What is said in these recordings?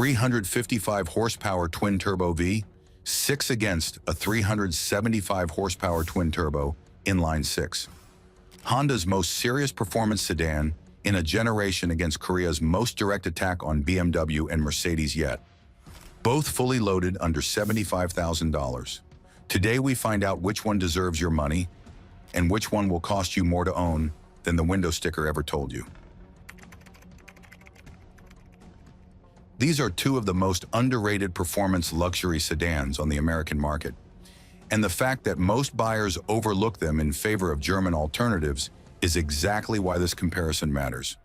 355 horsepower twin-turbo V, 6 against a 375 horsepower twin-turbo inline-6. Honda's most serious performance sedan in a generation against Korea's most direct attack on BMW and Mercedes yet. Both fully loaded under $75,000. Today we find out which one deserves your money and which one will cost you more to own than the window sticker ever told you. These are two of the most underrated performance luxury sedans on the American market, and the fact that most buyers overlook them in favor of German alternatives is exactly why this comparison matters.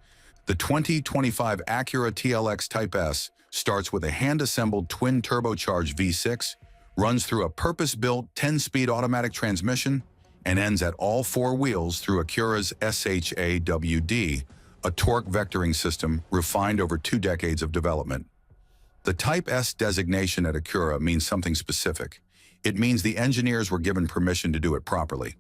The 2025 Acura TLX Type S starts with a hand-assembled twin-turbocharged V6, runs through a purpose-built 10-speed automatic transmission, and ends at all four wheels through Acura's SH-AWD, a torque vectoring system refined over 2 decades of development. The Type S designation at Acura means something specific. It means the engineers were given permission to do it properly.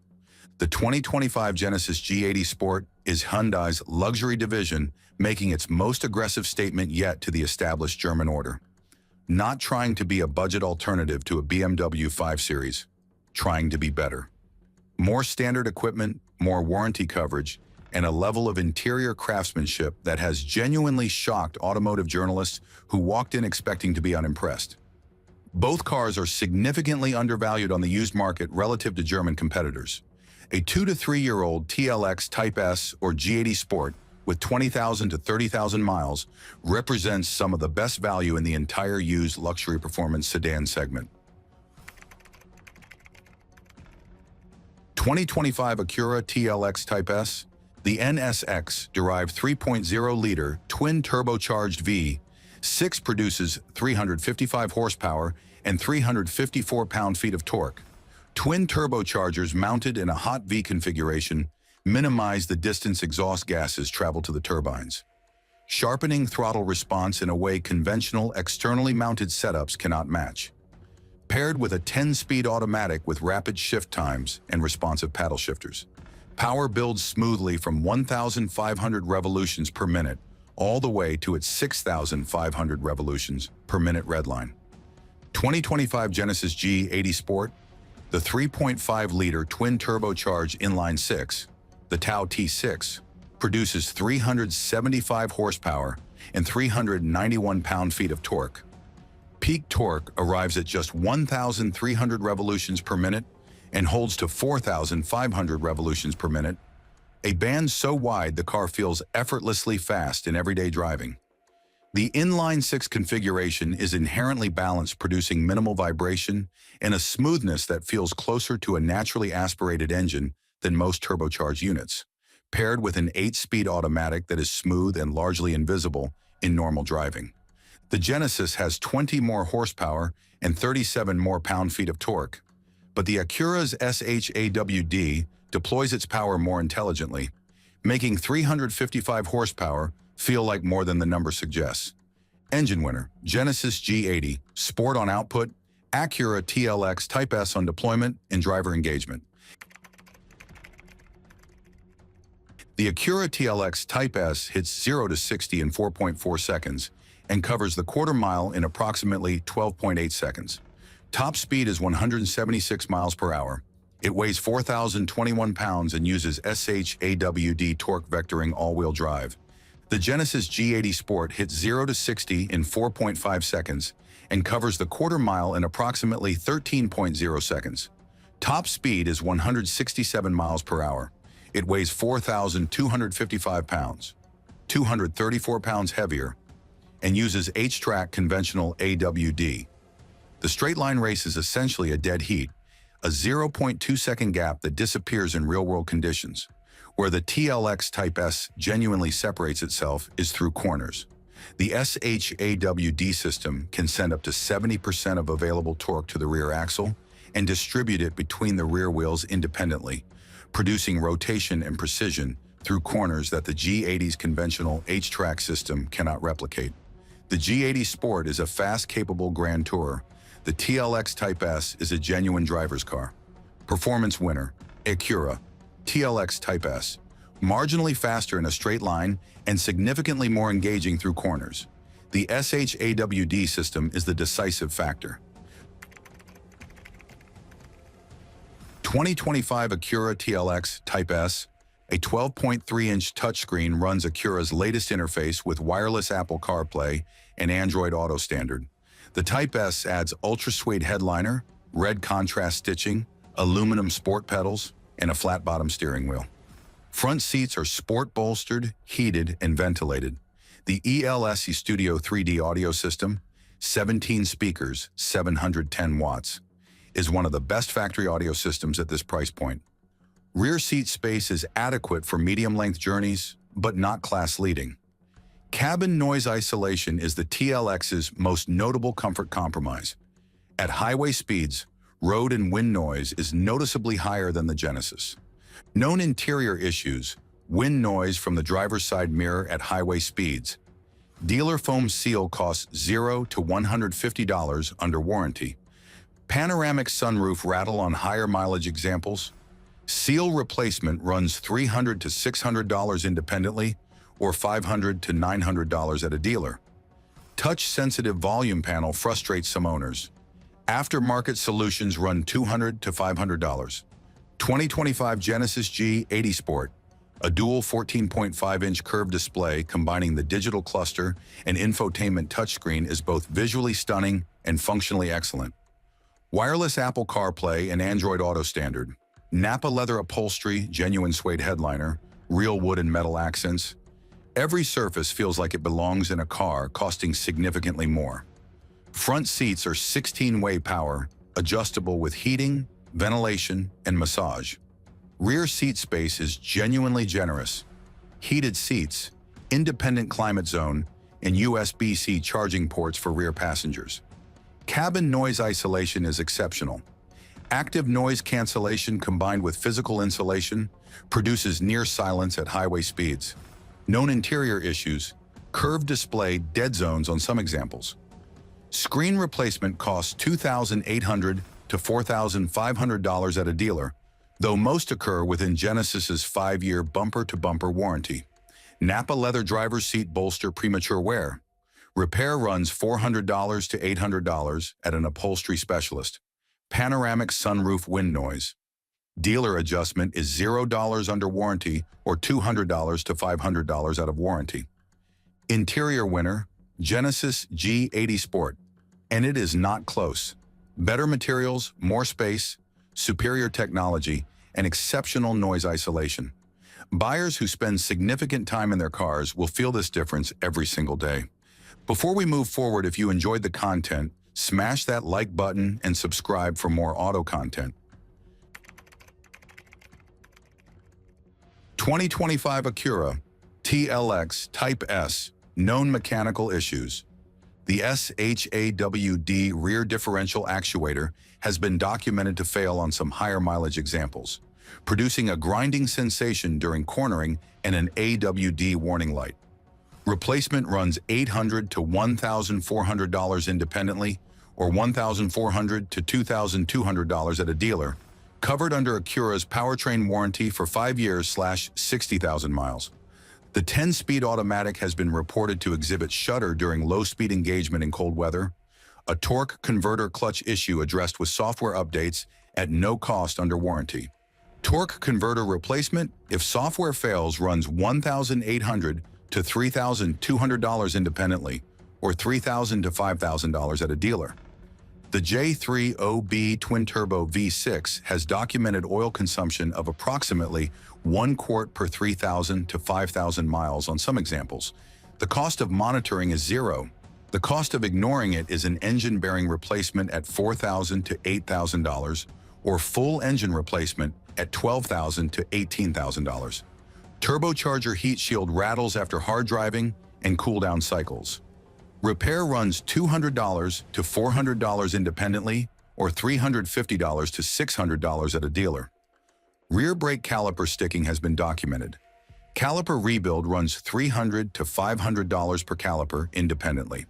The 2025 Genesis G80 Sport is Hyundai's luxury division, making its most aggressive statement yet to the established German order. Not trying to be a budget alternative to a BMW 5 Series, trying to be better. More standard equipment, more warranty coverage, and a level of interior craftsmanship that has genuinely shocked automotive journalists who walked in expecting to be unimpressed. Both cars are significantly undervalued on the used market relative to German competitors. A 2 to 3-year-old TLX Type S or G80 Sport with 20,000 to 30,000 miles represents some of the best value in the entire used luxury performance sedan segment. 2025 Acura TLX Type S, the NSX-derived 3.0-liter twin-turbocharged V6 produces 355 horsepower and 354 pound-feet of torque. Twin turbochargers mounted in a hot V configuration minimize the distance exhaust gases travel to the turbines, sharpening throttle response in a way conventional externally mounted setups cannot match. Paired with a 10-speed automatic with rapid shift times and responsive paddle shifters, power builds smoothly from 1,500 revolutions per minute all the way to its 6,500 revolutions per minute redline. 2025 Genesis G80 Sport, the 3.5-liter twin-turbocharged inline-6, the Tau T6, produces 375 horsepower and 391 pound-feet of torque. Peak torque arrives at just 1,300 revolutions per minute and holds to 4,500 revolutions per minute, a band so wide the car feels effortlessly fast in everyday driving. The inline-6 configuration is inherently balanced, producing minimal vibration and a smoothness that feels closer to a naturally aspirated engine than most turbocharged units, paired with an 8-speed automatic that is smooth and largely invisible in normal driving. The Genesis has 20 more horsepower and 37 more pound-feet of torque, but the Acura's SH-AWD deploys its power more intelligently, making 355 horsepower feel like more than the number suggests. Engine winner, Genesis G80 Sport on output, Acura TLX Type S on deployment and driver engagement. The Acura TLX Type S hits 0 to 60 in 4.4 seconds and covers the quarter mile in approximately 12.8 seconds. Top speed is 176 miles per hour. It weighs 4,021 pounds and uses SH-AWD torque vectoring all-wheel drive. The Genesis G80 Sport hits 0 to 60 in 4.5 seconds and covers the quarter mile in approximately 13.0 seconds. Top speed is 167 miles per hour. It weighs 4,255 pounds, 234 pounds heavier, and uses H-Track conventional AWD. The straight line race is essentially a dead heat, a 0.2-second gap that disappears in real-world conditions. Where the TLX Type S genuinely separates itself is through corners. The SH-AWD system can send up to 70% of available torque to the rear axle and distribute it between the rear wheels independently, producing rotation and precision through corners that the G80's conventional H-Track system cannot replicate. The G80 Sport is a fast, capable Grand Tourer. The TLX Type S is a genuine driver's car. Performance winner, Acura TLX Type S, marginally faster in a straight line and significantly more engaging through corners. The SH-AWD system is the decisive factor. 2025 Acura TLX Type S, a 12.3-inch touchscreen, runs Acura's latest interface with wireless Apple CarPlay and Android Auto standard. The Type S adds ultra-suede headliner, red contrast stitching, aluminum sport pedals, and a flat-bottom steering wheel. Front seats are sport bolstered, heated, and ventilated. The ELSE Studio 3D audio system, 17 speakers, 710 watts, is one of the best factory audio systems at this price point. Rear seat space is adequate for medium-length journeys, but not class-leading. Cabin noise isolation is the TLX's most notable comfort compromise. At highway speeds, road and wind noise is noticeably higher than the Genesis. Known interior issues: wind noise from the driver's side mirror at highway speeds. Dealer foam seal costs $0 to $150 under warranty. Panoramic sunroof rattle on higher mileage examples. Seal replacement runs $300 to $600 independently, or $500 to $900 at a dealer. Touch-sensitive volume panel frustrates some owners. Aftermarket solutions run $200 to $500. 2025 Genesis G80 Sport, a dual 14.5-inch curved display combining the digital cluster and infotainment touchscreen, is both visually stunning and functionally excellent. Wireless Apple CarPlay and Android Auto standard. Napa leather upholstery, genuine suede headliner, real wood and metal accents. Every surface feels like it belongs in a car, costing significantly more. Front seats are 16-way power, adjustable with heating, ventilation, and massage. Rear seat space is genuinely generous. Heated seats, independent climate zone, and USB-C charging ports for rear passengers. Cabin noise isolation is exceptional. Active noise cancellation combined with physical insulation produces near silence at highway speeds. Known interior issues: curved display, dead zones on some examples. Screen replacement costs $2,800 to $4,500 at a dealer, though most occur within Genesis's 5-year bumper-to-bumper warranty. Napa leather driver's seat bolster premature wear. Repair runs $400 to $800 at an upholstery specialist. Panoramic sunroof wind noise. Dealer adjustment is $0 under warranty or $200 to $500 out of warranty. Interior winner, Genesis G80 Sport. And it is not close. Better materials, more space, superior technology, and exceptional noise isolation. Buyers who spend significant time in their cars will feel this difference every single day. Before we move forward, if you enjoyed the content, smash that like button and subscribe for more auto content. 2025 Acura TLX Type S, known mechanical issues. The SH-AWD rear differential actuator has been documented to fail on some higher mileage examples, producing a grinding sensation during cornering and an AWD warning light. Replacement runs $800 to $1,400 independently, or $1,400 to $2,200 at a dealer, covered under Acura's powertrain warranty for 5 years / 60,000 miles. The 10-speed automatic has been reported to exhibit shudder during low-speed engagement in cold weather, a torque converter clutch issue addressed with software updates at no cost under warranty. Torque converter replacement, if software fails, runs $1,800 to $3,200 independently, or $3,000 to $5,000 at a dealer. The J3OB twin-turbo V6 has documented oil consumption of approximately 1 quart per 3,000 to 5,000 miles on some examples. The cost of monitoring is $0. The cost of ignoring it is an engine bearing replacement at $4,000 to $8,000, or full engine replacement at $12,000 to $18,000. Turbocharger heat shield rattles after hard driving and cool-down cycles. Repair runs $200 to $400 independently, or $350 to $600 at a dealer. Rear brake caliper sticking has been documented. Caliper rebuild runs $300 to $500 per caliper independently.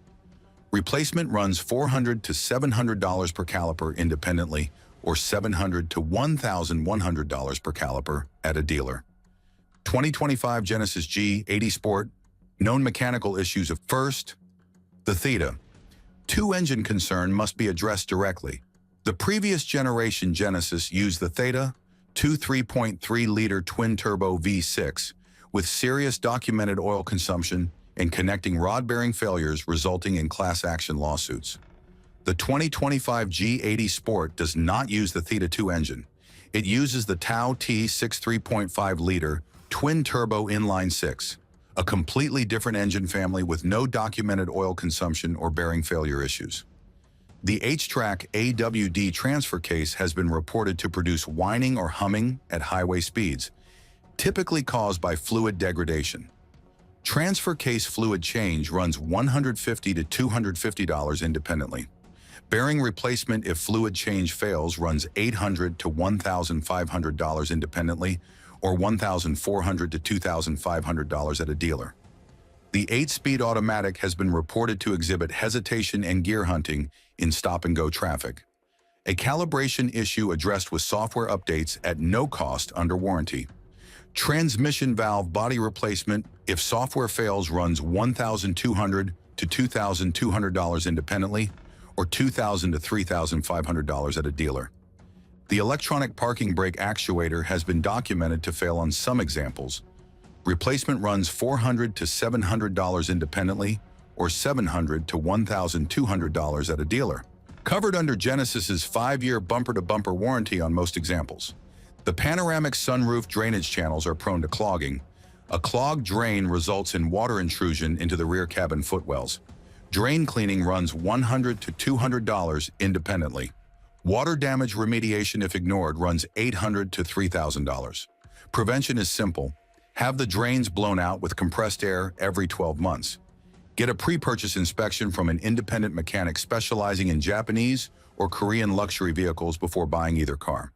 Replacement runs $400 to $700 per caliper independently, or $700 to $1,100 per caliper at a dealer. 2025 Genesis G80 Sport, known mechanical issues of: first, The Theta. Two-engine concern must be addressed directly. The previous generation Genesis used the Theta, two 3.3-liter twin-turbo V6, with serious documented oil consumption and connecting rod bearing failures resulting in class action lawsuits. The 2025 G80 Sport does not use the Theta 2 engine. It uses the TAO-T 6 3.5-liter twin-turbo inline-six, a completely different engine family with no documented oil consumption or bearing failure issues. The SH-AWD transfer case has been reported to produce whining or humming at highway speeds, typically caused by fluid degradation. Transfer case fluid change runs $150 to $250 independently. Bearing replacement if fluid change fails runs $800 to $1,500 independently, or $1,400 to $2,500 at a dealer. The 8-speed automatic has been reported to exhibit hesitation and gear hunting in stop-and-go traffic. A calibration issue addressed with software updates at no cost under warranty. Transmission valve body replacement, if software fails, runs $1,200 to $2,200 independently, or $2,000 to $3,500 at a dealer. The electronic parking brake actuator has been documented to fail on some examples. Replacement runs $400 to $700 independently, or $700 to $1,200 at a dealer. Covered under Genesis's 5-year bumper-to-bumper warranty on most examples. The panoramic sunroof drainage channels are prone to clogging. A clogged drain results in water intrusion into the rear cabin footwells. Drain cleaning runs $100 to $200 independently. Water damage remediation, if ignored, runs $800 to $3,000. Prevention is simple. Have the drains blown out with compressed air every 12 months. Get a pre-purchase inspection from an independent mechanic specializing in Japanese or Korean luxury vehicles before buying either car.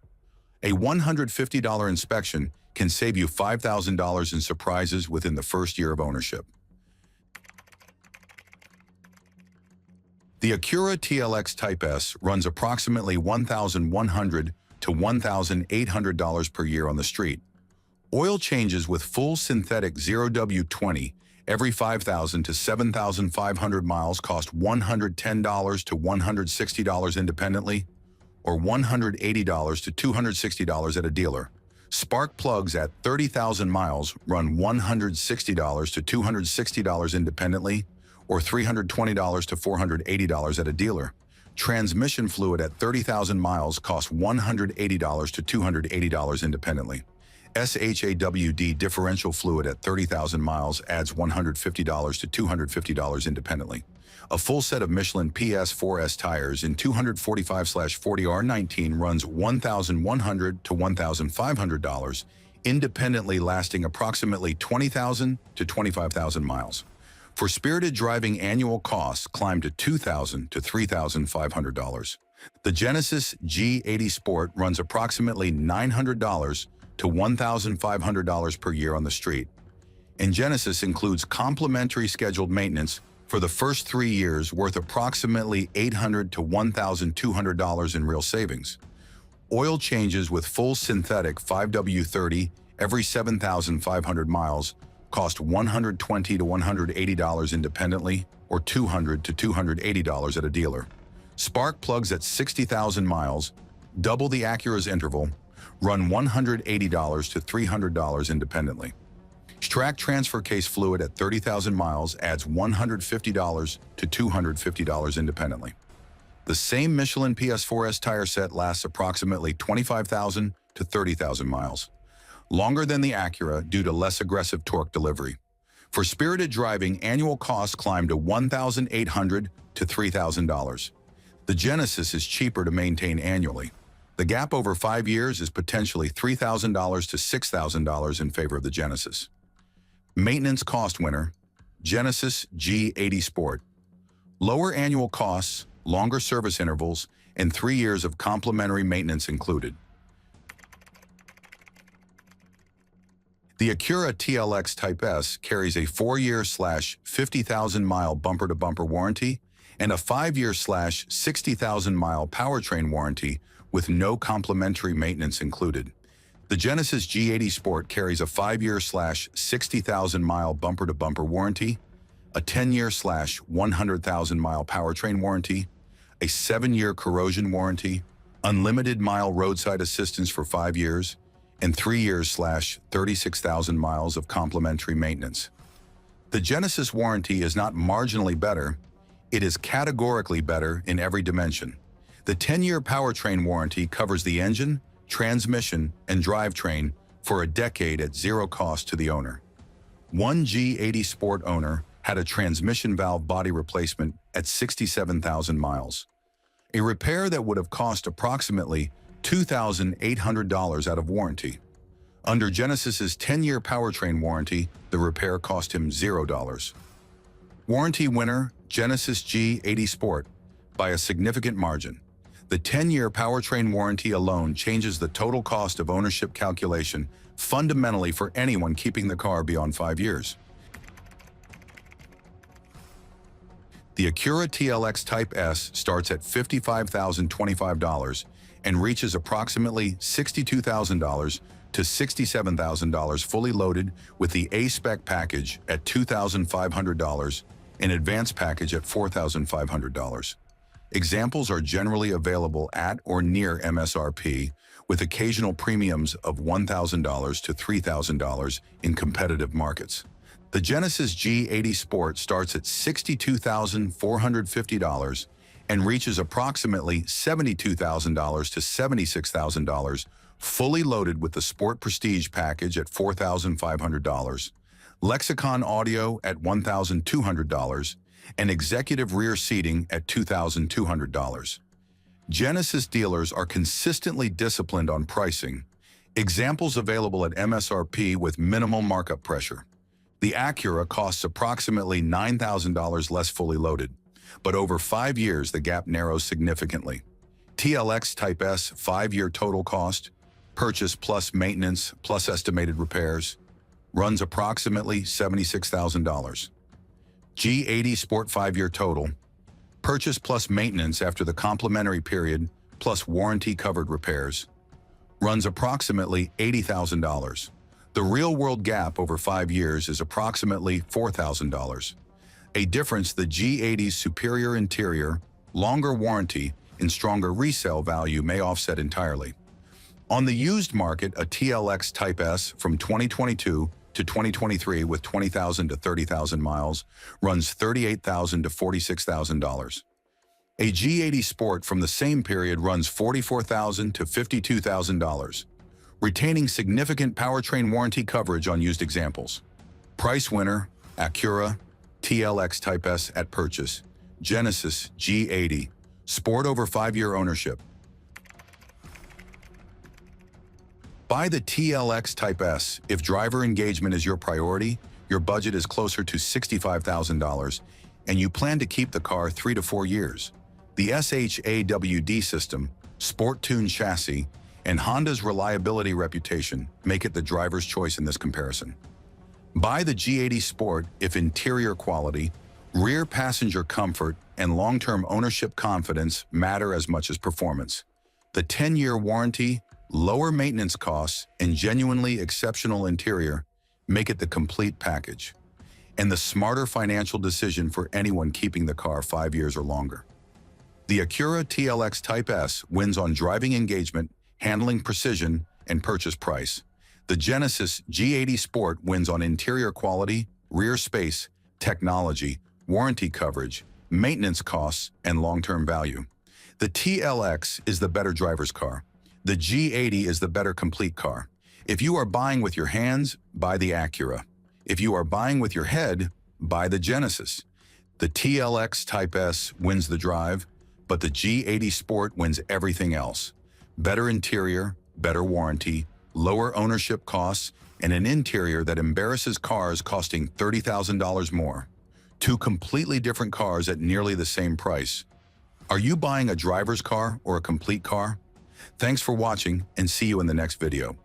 A $150 inspection can save you $5,000 in surprises within the first year of ownership. The Acura TLX Type S runs approximately $1,100 to $1,800 per year on the street. Oil changes with full synthetic 0W20 every 5,000 to 7,500 miles cost $110 to $160 independently, or $180 to $260 at a dealer. Spark plugs at 30,000 miles run $160 to $260 independently, or $320 to $480 at a dealer. Transmission fluid at 30,000 miles costs $180 to $280 independently. SH-AWD differential fluid at 30,000 miles adds $150 to $250 independently. A full set of Michelin PS4S tires in 245/40R19 runs $1,100 to $1,500 independently, lasting approximately 20,000 to 25,000 miles. For spirited driving, annual costs climb to $2,000 to $3,500. The Genesis G80 Sport runs approximately $900 to $1,500 per year on the street. And Genesis includes complimentary scheduled maintenance for the first 3 years worth approximately $800 to $1,200 in real savings. Oil changes with full synthetic 5W30 every 7,500 miles cost $120 to $180 independently, or $200 to $280 at a dealer. Spark plugs at 60,000 miles, double the Acura's interval, run $180 to $300 independently. Track transfer case fluid at 30,000 miles adds $150 to $250 independently. The same Michelin PS4S tire set lasts approximately 25,000 to 30,000 miles. Longer than the Acura due to less aggressive torque delivery. For spirited driving, annual costs climb to $1,800 to $3,000. The Genesis is cheaper to maintain annually. The gap over 5 years is potentially $3,000 to $6,000 in favor of the Genesis. Maintenance cost winner, Genesis G80 Sport. Lower annual costs, longer service intervals, and 3 years of complimentary maintenance included. The Acura TLX Type S carries a 4-year/50,000-mile bumper-to-bumper warranty and a 5-year/60,000-mile powertrain warranty with no complimentary maintenance included. The Genesis G80 Sport carries a 5-year/60,000-mile bumper-to-bumper warranty, a 10-year/100,000-mile powertrain warranty, a 7-year corrosion warranty, unlimited mile roadside assistance for 5 years, and 3 years/36,000 miles of complimentary maintenance. The Genesis warranty is not marginally better, it is categorically better in every dimension. The 10-year powertrain warranty covers the engine, transmission, and drivetrain for a decade at zero cost to the owner. One G80 Sport owner had a transmission valve body replacement at 67,000 miles. A repair that would have cost approximately $2,800 out of warranty. Under Genesis's 10-year powertrain warranty, the repair cost him $0. Warranty winner, Genesis G80 Sport, by a significant margin. The 10-year powertrain warranty alone changes the total cost of ownership calculation fundamentally for anyone keeping the car beyond 5 years. The Acura TLX Type S starts at $55,025 and reaches approximately $62,000 to $67,000 fully loaded with the A-Spec package at $2,500 and Advanced package at $4,500. Examples are generally available at or near MSRP, with occasional premiums of $1,000 to $3,000 in competitive markets. The Genesis G80 Sport starts at $62,450 and reaches approximately $72,000 to $76,000, fully loaded with the Sport Prestige package at $4,500, Lexicon Audio at $1,200, and executive rear seating at $2,200. Genesis dealers are consistently disciplined on pricing. Examples available at MSRP with minimal markup pressure. The Acura costs approximately $9,000 less fully loaded, but over 5 years the gap narrows significantly. TLX Type S 5-year total cost, purchase plus maintenance plus estimated repairs, runs approximately $76,000. G80 Sport 5-year total, purchase plus maintenance after the complimentary period plus warranty-covered repairs, runs approximately $80,000. The real-world gap over 5 years is approximately $4,000, a difference the G80's superior interior, longer warranty, and stronger resale value may offset entirely. On the used market, a TLX Type S from 2022 to 2023 with 20,000 to 30,000 miles runs $38,000 to $46,000. A G80 Sport from the same period runs $44,000 to $52,000, retaining significant powertrain warranty coverage on used examples. Price winner, Acura TLX Type S at purchase, Genesis G80, Sport over 5-year ownership. Buy the TLX Type S if driver engagement is your priority, your budget is closer to $65,000, and you plan to keep the car 3 to 4 years. The SH-AWD system, sport-tuned chassis, and Honda's reliability reputation make it the driver's choice in this comparison. Buy the G80 Sport if interior quality, rear passenger comfort, and long-term ownership confidence matter as much as performance. The 10-year warranty, lower maintenance costs, and genuinely exceptional interior make it the complete package, and the smarter financial decision for anyone keeping the car 5 years or longer. The Acura TLX Type S wins on driving engagement, handling precision, and purchase price. The Genesis G80 Sport wins on interior quality, rear space, technology, warranty coverage, maintenance costs, and long-term value. The TLX is the better driver's car. The G80 is the better complete car. If you are buying with your hands, buy the Acura. If you are buying with your head, buy the Genesis. The TLX Type S wins the drive, but the G80 Sport wins everything else. Better interior, better warranty, lower ownership costs, and an interior that embarrasses cars costing $30,000 more. Two completely different cars at nearly the same price. Are you buying a driver's car or a complete car? Thanks for watching, and see you in the next video.